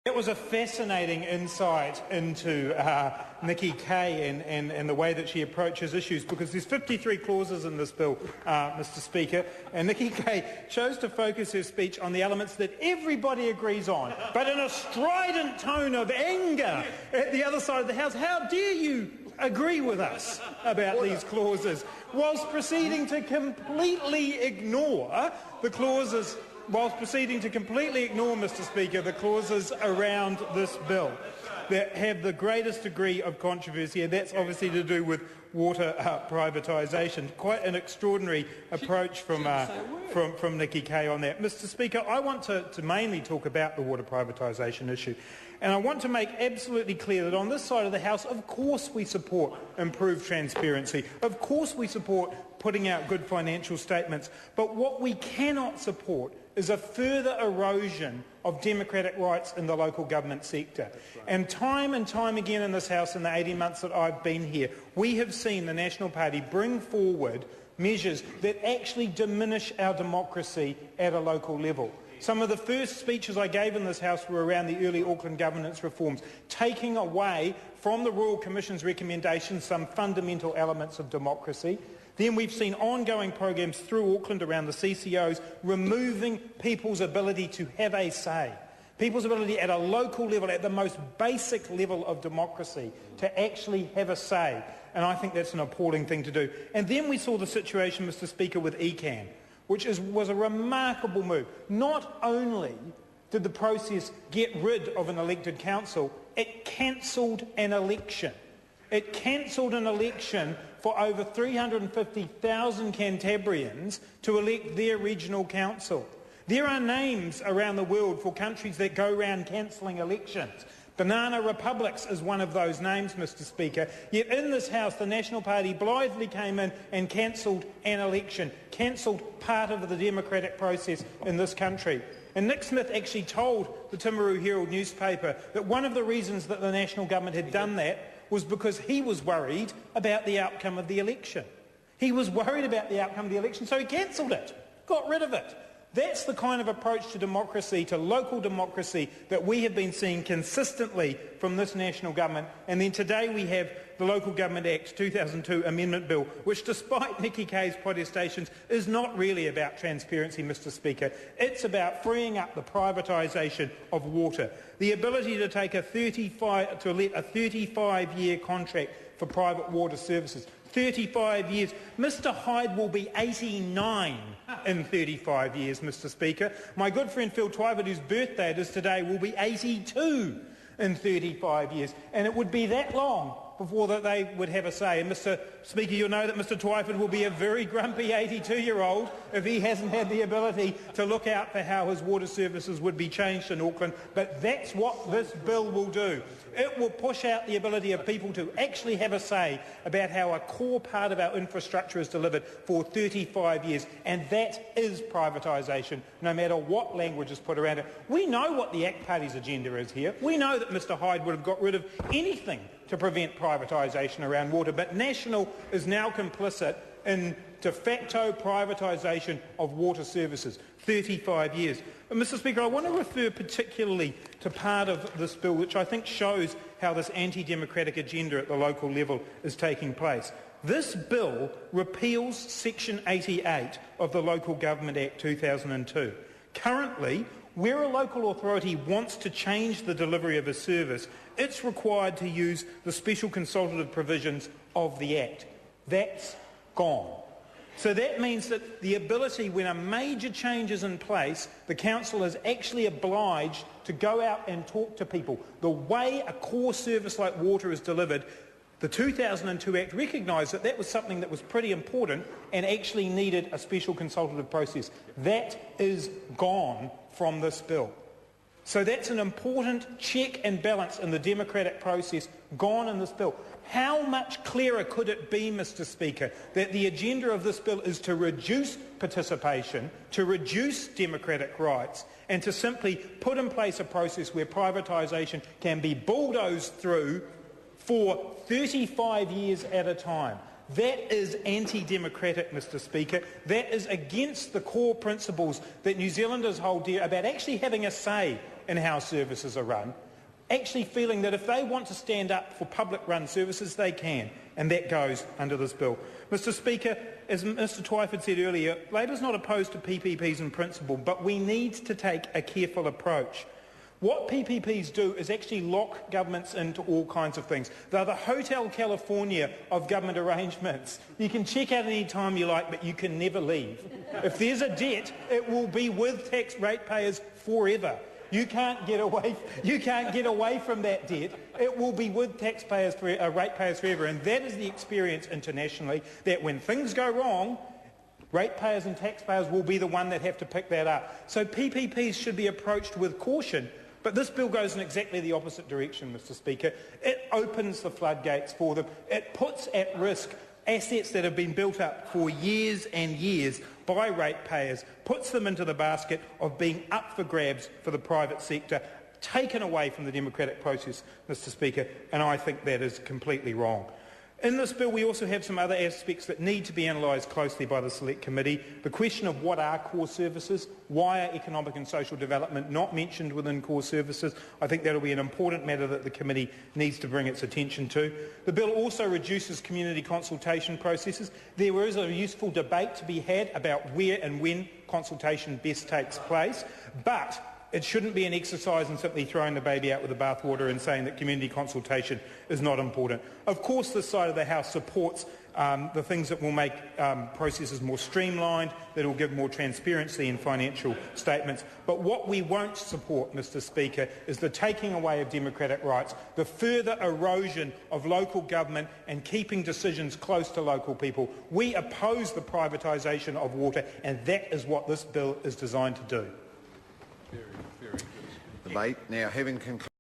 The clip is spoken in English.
That was a fascinating insight into Nikki Kaye and the way that she approaches issues, because there's 53 clauses in this bill, Mr Speaker, and Nikki Kaye chose to focus her speech on the elements that everybody agrees on, but in a strident tone of anger at the other side of the House. How dare you agree with us about these clauses, whilst proceeding to completely ignore the clauses Mr Speaker, the clauses around this bill that have the greatest degree of controversy, and that's obviously to do with water privatisation. Quite an extraordinary approach from Nikki Kaye on that. Mr Speaker, I want to mainly talk about the water privatisation issue. And I want to make absolutely clear that on this side of the House, of course we support improved transparency. Of course we support putting out good financial statements. But what we cannot support is a further erosion of democratic rights in the local government sector. And time again in this House in the 18 months that I've been here, we have seen the National Party bring forward measures that actually diminish our democracy at a local level. Some of the first speeches I gave in this House were around the early Auckland governance reforms, taking away from the Royal Commission's recommendations some fundamental elements of democracy. Then we've seen ongoing programs through Auckland around the CCOs removing people's ability to have a say, people's ability at a local level, at the most basic level of democracy, to actually have a say. And I think that's an appalling thing to do. And then we saw the situation, Mr Speaker, with ECAN, which was a remarkable move. Not only did the process get rid of an elected council, it cancelled an election. It cancelled an election for over 350,000 Cantabrians to elect their regional council. There are names around the world for countries that go around cancelling elections. Banana Republics is one of those names, Mr Speaker. Yet in this House, the National Party blithely came in and cancelled an election, cancelled part of the democratic process in this country. And Nick Smith actually told the Timaru Herald newspaper that one of the reasons that the National Government had done that was because he was worried about the outcome of the election. He was worried about the outcome of the election, so he cancelled it, got rid of it. That's the kind of approach to democracy, to local democracy, that we have been seeing consistently from this national government. And then today we have the Local Government Act 2002 Amendment Bill, which, despite Nikki Kaye's protestations, is not really about transparency, Mr Speaker. It's about freeing up the privatisation of water, the ability to take let a 35-year contract for private water services. 35 years. Mr Hyde will be 89 in 35 years, Mr Speaker. My good friend Phil Twyford, whose birthday it is today, will be 82 in 35 years. And it would be that long before that they would have a say. And Mr Speaker, you'll know that Mr Twyford will be a very grumpy 82-year-old if he hasn't had the ability to look out for how his water services would be changed in Auckland. But that's what this bill will do. It will push out the ability of people to actually have a say about how a core part of our infrastructure is delivered for 35 years. And that is privatisation, no matter what language is put around it. We know what the ACT Party's agenda is here. We know that Mr Hyde would have got rid of anything to prevent privatisation around water, but National is now complicit in de facto privatisation of water services. 35 years. But, Mr Speaker, I want to refer particularly to part of this bill which I think shows how this anti-democratic agenda at the local level is taking place. This bill repeals Section 88 of the Local Government Act 2002. Currently, where a local authority wants to change the delivery of a service, it's required to use the special consultative provisions of the Act. That's gone. So that means that the ability, when a major change is in place, the council is actually obliged to go out and talk to people. The way a core service like water is delivered, the 2002 Act recognised that that was something that was pretty important and actually needed a special consultative process. That is gone from this bill. So that's an important check and balance in the democratic process gone in this bill. How much clearer could it be, Mr Speaker, that the agenda of this bill is to reduce participation, to reduce democratic rights, and to simply put in place a process where privatisation can be bulldozed through for 35 years at a time. That is anti-democratic, Mr Speaker. That is against the core principles that New Zealanders hold dear about actually having a say in how services are run, actually feeling that if they want to stand up for public-run services, they can, and that goes under this bill. Mr Speaker, as Mr Twyford said earlier, Labor is not opposed to PPPs in principle, but we need to take a careful approach. What PPPs do is actually lock governments into all kinds of things. They're the Hotel California of government arrangements. You can check out any time you like, but you can never leave. If there's a debt, it will be with tax ratepayers forever. You can't get away from that debt. It will be with ratepayers forever, and that is the experience internationally, that when things go wrong, ratepayers and taxpayers will be the one that have to pick that up. So PPPs should be approached with caution. But this bill goes in exactly the opposite direction, Mr Speaker. It opens the floodgates for them. It puts at risk assets that have been built up for years and years by ratepayers, puts them into the basket of being up for grabs for the private sector, taken away from the democratic process, Mr Speaker, and I think that is completely wrong. In this bill, we also have some other aspects that need to be analysed closely by the Select Committee. The question of what are core services, why are economic and social development not mentioned within core services. I think that will be an important matter that the committee needs to bring its attention to. The bill also reduces community consultation processes. There is a useful debate to be had about where and when consultation best takes place, but it shouldn't be an exercise in simply throwing the baby out with the bathwater and saying that community consultation is not important. Of course, this side of the House supports the things that will make processes more streamlined, that will give more transparency in financial statements. But what we won't support, Mr Speaker, is the taking away of democratic rights, the further erosion of local government and keeping decisions close to local people. We oppose the privatisation of water, and that is what this bill is designed to do. Debate now having concluded.